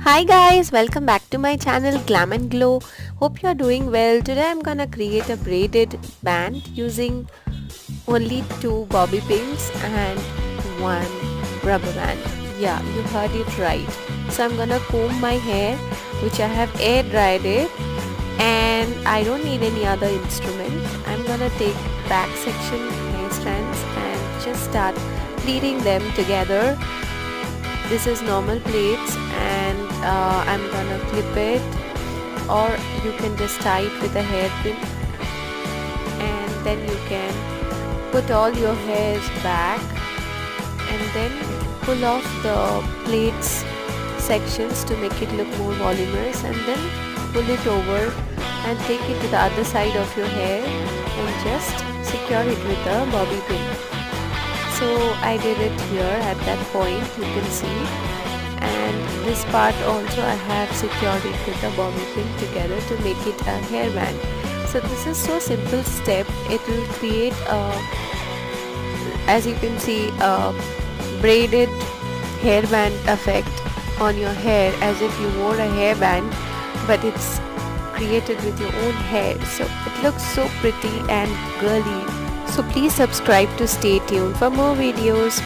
Hi guys, welcome back to my channel Glam and Glow. Hope you are doing well. Today I'm gonna create a braided band using only two bobby pins and one rubber band. Yeah, you heard it right. So I'm gonna comb my hair, which I have air dried it, and I don't need any other instrument. I'm gonna take back section hair strands and just start pleating them together. This is normal plaits, and I'm gonna clip it, or you can just tie it with a hairpin, and then you can put all your hairs back and then pull off the plaits sections to make it look more voluminous, and then pull it over and take it to the other side of your hair and just secure it with a bobby pin. So I did it here at that point, you can see, and this part also I have secured it with a bobby pin together to make it a hairband. So this is so simple step. It will create as you can see, a braided hairband effect on your hair, as if you wore a hairband, but it's created with your own hair. So it looks so pretty and girly. So please subscribe to stay tuned for more videos.